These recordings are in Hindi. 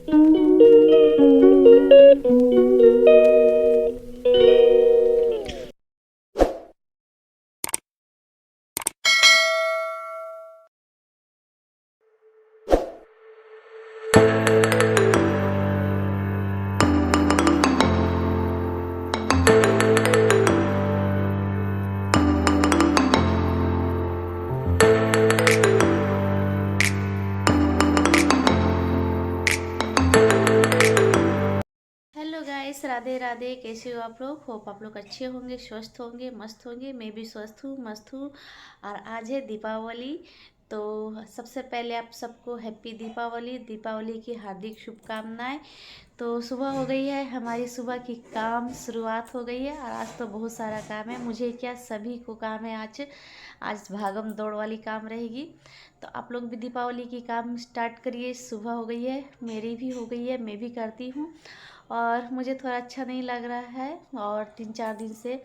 Hello guys, Radhe Radhe. कैसे हो आप लोग? होप आप लोग अच्छे होंगे, स्वस्थ होंगे, मस्त होंगे। मैं भी स्वस्थ हूँ, मस्त हूँ। और आज है दीपावली। तो सबसे पहले आप सबको हैप्पी दीपावली, दीपावली की हार्दिक शुभकामनाएं। तो सुबह हो गई है, हमारी सुबह की काम शुरुआत हो गई है। और आज तो बहुत सारा काम है, मुझे क्या सभी को काम है। आज आज भागम दौड़ वाली काम रहेगी। तो आप लोग भी दीपावली की काम स्टार्ट करिए। सुबह हो गई है, मेरी भी हो गई है, मैं भी करती हूँ। और मुझे थोड़ा अच्छा नहीं लग रहा है। और 3-4 दिन से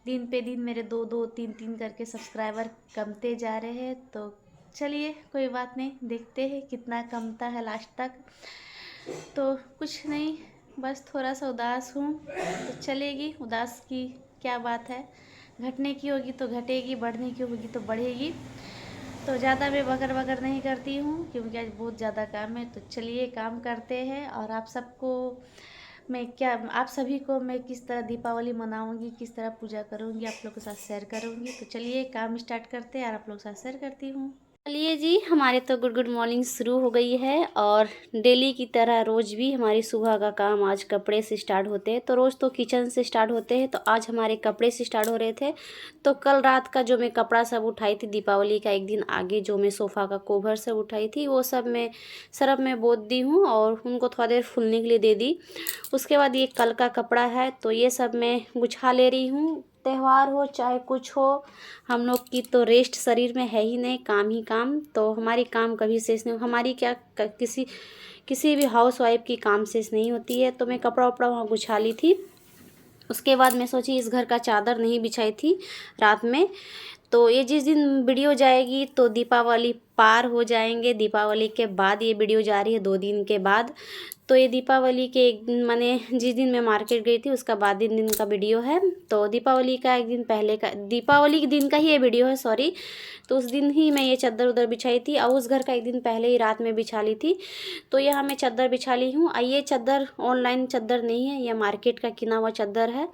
दिन पे दिन मेरे 2-2 3-3 करके सब्सक्राइबर कमते जा रहे हैं। तो चलिए, कोई बात नहीं, देखते हैं कितना कमता है लास्ट तक। तो कुछ नहीं, बस थोड़ा सा उदास हूँ। तो चलेगी, उदास की क्या बात है। घटने की होगी तो घटेगी, बढ़ने की होगी तो बढ़ेगी। तो ज़्यादा मैं बकर बकर नहीं करती हूँ, क्योंकि आज बहुत ज़्यादा काम है। तो चलिए, काम करते हैं। और आप सबको मैं क्या आप सभी को मैं किस तरह दीपावली मनाऊंगी, किस तरह पूजा करूंगी, आप लोग के साथ शेयर करूंगी। तो चलिए, काम स्टार्ट करते हैं और आप लोग के साथ शेयर करती हूँ। चलिए जी, हमारे तो गुड गुड मॉर्निंग शुरू हो गई है। और डेली की तरह रोज़ भी हमारी सुबह का काम आज कपड़े से स्टार्ट होते हैं। तो रोज़ तो किचन से स्टार्ट होते हैं, तो आज हमारे कपड़े से स्टार्ट हो रहे थे। तो कल रात का जो मैं कपड़ा सब उठाई थी, दीपावली का एक दिन आगे जो मैं सोफ़ा का कवर सब उठाई थी, वो सब मैं सरफ में बोत दी हूँ और उनको थोड़ा देर फूलने के लिए दे दी। उसके बाद ये कल का कपड़ा है, तो ये सब मैं गुछा ले रही हूँ। त्यौहार हो चाहे कुछ हो, हम लोग की तो रेस्ट शरीर में है ही नहीं, काम ही काम। तो हमारी काम कभी शेष नहीं, हमारी क्या किसी भी हाउस वाइफ की काम शेष नहीं होती है। तो मैं कपड़ा वपड़ा वहाँ गुछा ली थी। उसके बाद मैं सोची इस घर का चादर नहीं बिछाई थी रात में। तो ये जिस दिन वीडियो जाएगी तो दीपावली पार हो जाएंगे। दीपावली के बाद ये वीडियो जा रही है, 2 दिन के बाद। तो ये दीपावली के एक दिन, माने जिस दिन मैं मार्केट गई थी उसका बाद दिन का वीडियो है। तो दीपावली का एक दिन पहले का, दीपावली के दिन का ही ये वीडियो है, सॉरी। तो उस दिन ही मैं ये चादर उधर बिछाई थी और उस घर का एक दिन पहले ही रात में बिछा ली थी। तो यहाँ मैं चादर बिछा ली हूँ। ये चादर ऑनलाइन चादर नहीं है, यह मार्केट का किना हुआ चादर है।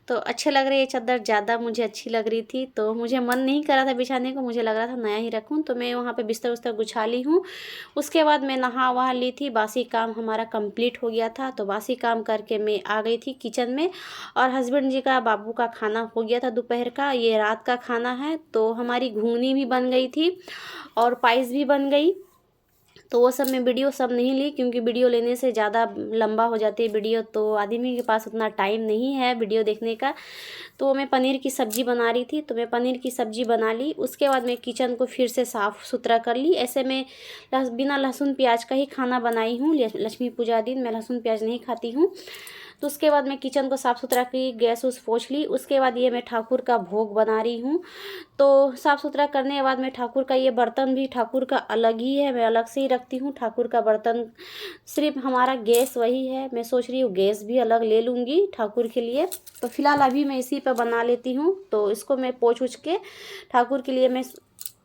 तो अच्छे लग रहे, ये चादर ज़्यादा मुझे अच्छी लग रही थी। तो मुझे मन नहीं कर रहा था बिछाने को, मुझे लग रहा था नया ही रखूँ। तो मैं वहाँ पे बिस्तर उस्तर गुछा ली हूँ। उसके बाद मैं नहा वहा ली थी, बासी काम हमारा कंप्लीट हो गया था। तो बासी काम करके मैं आ गई थी किचन में। और हस्बैंड जी का, बाबू का खाना हो गया था दोपहर का, ये रात का खाना है। तो हमारी घुगनी भी बन गई थी और पाइस भी बन गई। तो वो सब मैं वीडियो सब नहीं ली, क्योंकि वीडियो लेने से ज़्यादा लंबा हो जाती है वीडियो, तो आदमी के पास उतना टाइम नहीं है वीडियो देखने का। तो मैं पनीर की सब्ज़ी बना रही थी, तो मैं पनीर की सब्ज़ी बना ली। उसके बाद मैं किचन को फिर से साफ़ सुथरा कर ली। ऐसे मैं बिना लहसुन प्याज का ही खाना बनाई हूँ। लक्ष्मी पूजा दिन मैं लहसुन प्याज नहीं खाती हूँ। तो उसके बाद मैं किचन को साफ़ सुथरा की, गैस उस पोंछ ली। उसके बाद ये मैं ठाकुर का भोग बना रही हूँ। तो साफ़ सुथरा करने के बाद मैं ठाकुर का ये बर्तन भी ठाकुर का अलग ही है, मैं अलग से ही रखती हूँ ठाकुर का बर्तन। सिर्फ हमारा गैस वही है, मैं सोच रही हूँ गैस भी अलग ले लूँगी ठाकुर के लिए। तो फिलहाल अभी मैं इसी पर बना लेती हूँ। तो इसको मैं पोंछ उछ के ठाकुर के लिए मैं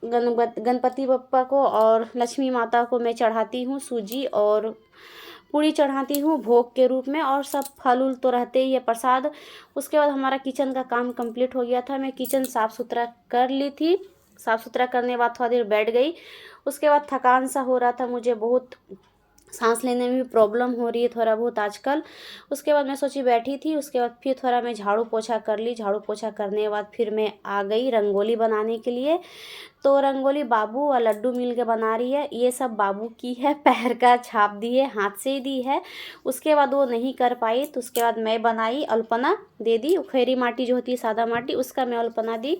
गणपति बप्पा को और लक्ष्मी माता को मैं चढ़ाती हूँ सूजी और पूड़ी चढ़ाती हूँ भोग के रूप में। और सब फल उल तो रहते ही है, प्रसाद। उसके बाद हमारा किचन का काम कंप्लीट हो गया था। मैं किचन साफ़ सुथरा कर ली थी। साफ़ सुथरा करने के बाद थोड़ा देर बैठ गई। उसके बाद थकान सा हो रहा था मुझे, बहुत सांस लेने में भी प्रॉब्लम हो रही है थोड़ा बहुत आजकल। उसके बाद मैं सोची बैठी थी। उसके बाद फिर थोड़ा मैं झाड़ू पोछा कर ली। झाड़ू पोछा करने के बाद फिर मैं आ गई रंगोली बनाने के लिए। तो रंगोली बाबू और लड्डू मिल के बना रही है। ये सब बाबू की है, पैर का छाप दी है, हाथ से ही दी है। उसके बाद वो नहीं कर पाई, तो उसके बाद मैं बनाई, अल्पना दे दी। खैरी माटी जो होती है सादा माटी, उसका मैं अल्पना दी।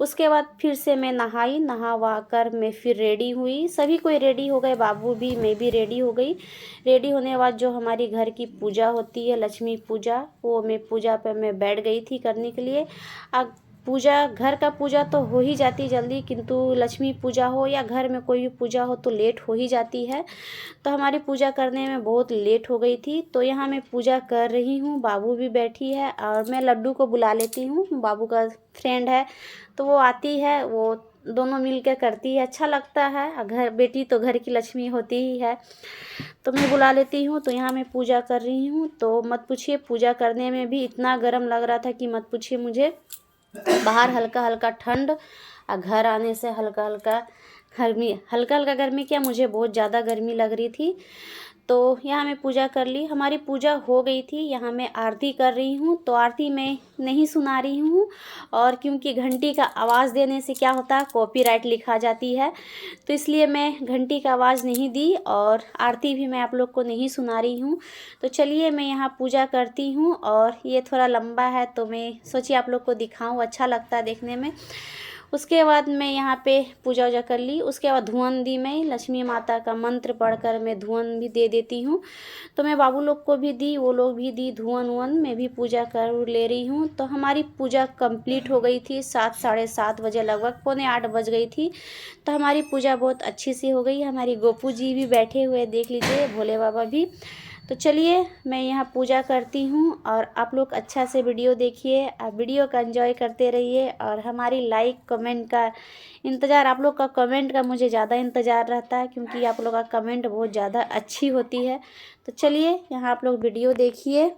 उसके बाद फिर से मैं नहाई, नहा वहा कर मैं फिर रेडी हुई। सभी कोई रेडी हो गए, बाबू भी, मैं भी रेडी हो गई। रेडी होने के बाद जो हमारी घर की पूजा होती है, लक्ष्मी पूजा, वो मैं पूजा पे मैं बैठ गई थी करने के लिए। पूजा, घर का पूजा तो हो ही जाती जल्दी, किंतु लक्ष्मी पूजा हो या घर में कोई भी पूजा हो तो लेट हो ही जाती है। तो हमारी पूजा करने में बहुत लेट हो गई थी। तो यहाँ मैं पूजा कर रही हूँ, बाबू भी बैठी है और मैं लड्डू को बुला लेती हूँ, बाबू का फ्रेंड है तो वो आती है, वो दोनों मिलकर करती है, अच्छा लगता है। घर बेटी तो घर की लक्ष्मी होती ही है, तो मैं बुला लेती हूँ। तो यहाँ मैं पूजा कर रही हूँ। तो मत पूछिए, पूजा करने में भी इतना गर्म लग रहा था कि मत पूछिए। मुझे बाहर हल्का हल्का ठंड और घर आने से हल्का हल्का गर्मी, हल्का हल्का गर्मी क्या, मुझे बहुत ज़्यादा गर्मी लग रही थी। तो यहाँ मैं पूजा कर ली, हमारी पूजा हो गई थी। यहाँ मैं आरती कर रही हूँ, तो आरती मैं नहीं सुना रही हूँ, और क्योंकि घंटी का आवाज़ देने से क्या होता है, कॉपीराइट लिखा जाती है, तो इसलिए मैं घंटी का आवाज़ नहीं दी और आरती भी मैं आप लोग को नहीं सुना रही हूँ। तो चलिए मैं यहाँ पूजा करती हूँ, और ये थोड़ा लंबा है तो मैं सोची आप लोग को दिखाऊँ, अच्छा लगता है देखने में। उसके बाद मैं यहाँ पे पूजा वूजा कर ली। उसके बाद धुआं दी, मैं लक्ष्मी माता का मंत्र पढ़कर मैं धुआं भी दे देती हूँ। तो मैं बाबू लोग को भी दी, वो लोग भी दी धुआं वुआं, मैं भी पूजा कर ले रही हूँ। तो हमारी पूजा कंप्लीट हो गई थी, 7 साढ़े 7 बजे, लगभग पौने 8 बज गई थी। तो हमारी पूजा बहुत अच्छी सी हो गई। हमारी गोपू जी भी बैठे हुए, देख लीजिए, भोले बाबा भी। तो चलिए मैं यहाँ पूजा करती हूँ, और आप लोग अच्छा से वीडियो देखिए, आप वीडियो का एंजॉय करते रहिए, और हमारी लाइक कमेंट का इंतज़ार, आप लोग का कमेंट का मुझे ज़्यादा इंतज़ार रहता है, क्योंकि आप लोग का कमेंट बहुत ज़्यादा अच्छी होती है। तो चलिए यहाँ आप लोग वीडियो देखिए।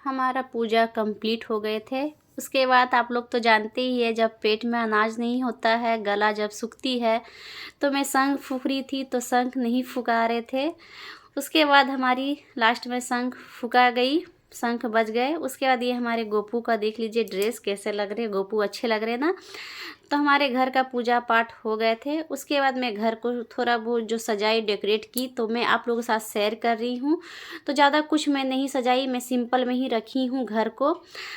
हमारा पूजा कंप्लीट हो गए थे। उसके बाद आप लोग तो जानते ही है, जब पेट में अनाज नहीं होता है, गला जब सूखती है, तो मैं शंख फूँक रही थी, तो शंख नहीं फुका रहे थे। उसके बाद हमारी लास्ट में शंख फुका गई, शंख बज गए। उसके बाद ये हमारे गोपू का देख लीजिए, ड्रेस कैसे लग रहे, गोपू अच्छे लग रहे ना। तो हमारे घर का पूजा पाठ हो गए थे। उसके बाद मैं घर को थोड़ा बहुत जो सजाई, डेकोरेट की, तो मैं आप लोगों के साथ शेयर कर रही हूँ। तो ज़्यादा कुछ मैं नहीं सजाई, मैं सिंपल में ही रखी हूँ घर को।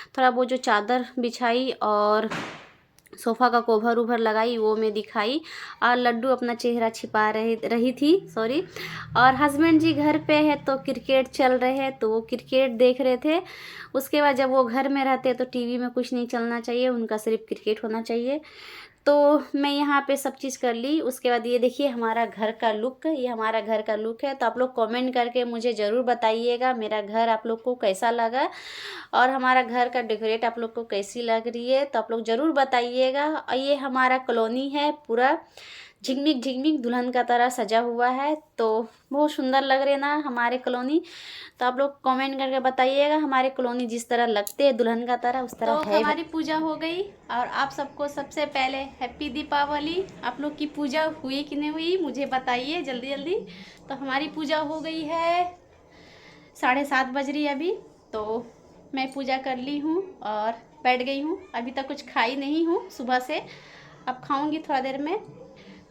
थोड़ा बहुत जो चादर बिछाई और सोफ़ा का कवर उभर लगाई, वो मैं दिखाई, और लड्डू अपना चेहरा छिपा रही थी, सॉरी। और हस्बैंड जी घर पे है तो क्रिकेट चल रहे हैं, तो वो क्रिकेट देख रहे थे। उसके बाद जब वो घर में रहते हैं तो टीवी में कुछ नहीं चलना चाहिए, उनका सिर्फ क्रिकेट होना चाहिए। तो मैं यहाँ पे सब चीज़ कर ली। उसके बाद ये देखिए हमारा घर का लुक, ये हमारा घर का लुक है। तो आप लोग कमेंट करके मुझे ज़रूर बताइएगा मेरा घर आप लोग को कैसा लगा, और हमारा घर का डेकोरेट आप लोग को कैसी लग रही है, तो आप लोग ज़रूर बताइएगा। और ये हमारा कॉलोनी है, पूरा झिकमिक झिकमिक दुल्हन का तरह सजा हुआ है, तो बहुत सुंदर लग रहे ना हमारे कॉलोनी। तो आप लोग कमेंट करके बताइएगा हमारे कॉलोनी जिस तरह लगते हैं दुल्हन का तरह, उस तरह है। हमारी पूजा हो गई, और आप सबको सबसे पहले हैप्पी दीपावली। आप लोग की पूजा हुई कि नहीं हुई मुझे बताइए जल्दी जल्दी। तो हमारी पूजा हो गई है, 7:30 बज रही है अभी। तो मैं पूजा कर ली हूँ और बैठ गई हूँ। अभी तक कुछ खाई नहीं हूँ सुबह से, अब खाऊंगी थोड़ा देर में।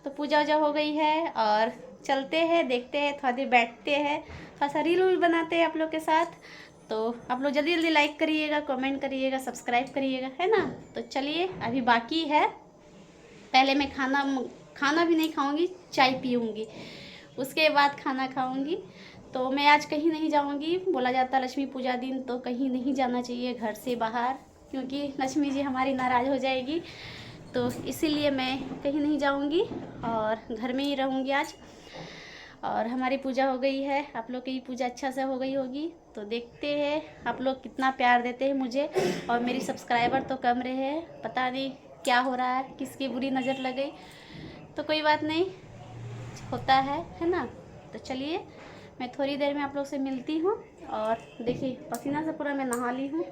तो पूजा वूजा हो गई है, और चलते हैं, देखते हैं, थोड़ा देर बैठते हैं, थोड़ा सा रील वील बनाते हैं आप लोग के साथ। तो आप लोग जल्दी जल्दी लाइक करिएगा, कमेंट करिएगा, सब्सक्राइब करिएगा, है ना। तो चलिए अभी बाकी है, पहले मैं खाना भी नहीं खाऊंगी, चाय पीऊँगी, उसके बाद खाना खाऊंगी। तो मैं आज कहीं नहीं जाऊंगी, बोला जाता है लक्ष्मी पूजा दिन तो कहीं नहीं जाना चाहिए घर से बाहर, क्योंकि लक्ष्मी जी हमारी नाराज़ हो जाएगी। तो इसीलिए मैं कहीं नहीं जाऊंगी और घर में ही रहूंगी आज। और हमारी पूजा हो गई है, आप लोग की पूजा अच्छा से हो गई होगी। तो देखते हैं आप लोग कितना प्यार देते हैं मुझे, और मेरी सब्सक्राइबर तो कम रहे हैं, पता नहीं क्या हो रहा है, किसकी बुरी नज़र लग गई। तो कोई बात नहीं, होता है ना। तो चलिए मैं थोड़ी देर में आप लोग से मिलती हूँ। और देखिए पसीना से पूरा मैं नहा ली हूँ।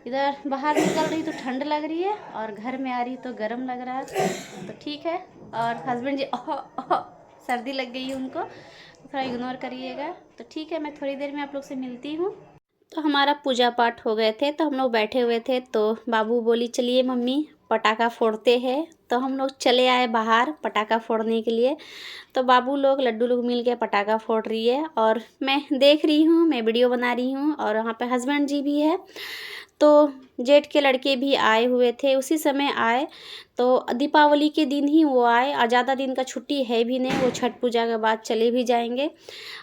इधर बाहर निकल रही तो ठंड लग रही है, और घर में आ रही तो गर्म लग रहा है। तो ठीक है। और हस्बैंड जी सर्दी लग गई है उनको, तो थोड़ा इग्नोर करिएगा। तो ठीक है, मैं थोड़ी देर में आप लोग से मिलती हूँ। तो हमारा पूजा पाठ हो गए थे, तो हम लोग बैठे हुए थे, तो बाबू बोली चलिए मम्मी पटाखा फोड़ते हैं। तो हम लोग चले आए बाहर पटाखा फोड़ने के लिए। तो बाबू लोग, लड्डू लोग मिल के पटाखा फोड़ रही है, और मैं देख रही हूँ, मैं वीडियो बना रही हूँ, और वहाँ पे हस्बैंड जी भी है। तो जेठ के लड़के भी आए हुए थे, उसी समय आए, तो दीपावली के दिन ही वो आए और ज़्यादा दिन का छुट्टी है भी नहीं, वो छठ पूजा के बाद चले भी जाएंगे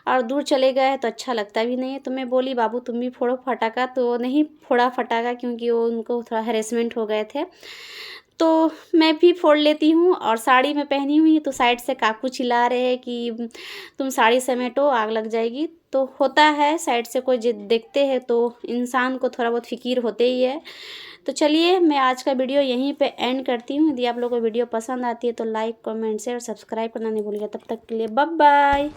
और दूर चले गए तो अच्छा लगता भी नहीं है। तो मैं बोली बाबू तुम भी फोड़ो फटाका, तो नहीं फोड़ा फटाका क्योंकि वो उनको थोड़ा हैरेसमेंट हो गए थे। तो मैं भी फोड़ लेती हूँ और साड़ी मैं पहनी हुई हूँ, तो साइड से काकू चिल्ला रहे हैं कि तुम साड़ी समेटो आग लग जाएगी। तो होता है, साइड से कोई देखते हैं तो इंसान को थोड़ा बहुत फ़िक्र होते ही है। तो चलिए मैं आज का वीडियो यहीं पे एंड करती हूँ। यदि आप लोगों को वीडियो पसंद आती है तो लाइक, कमेंट, शेयर और सब्सक्राइब करना नहीं भूलिएगा। तब तक के लिए बाय बाय।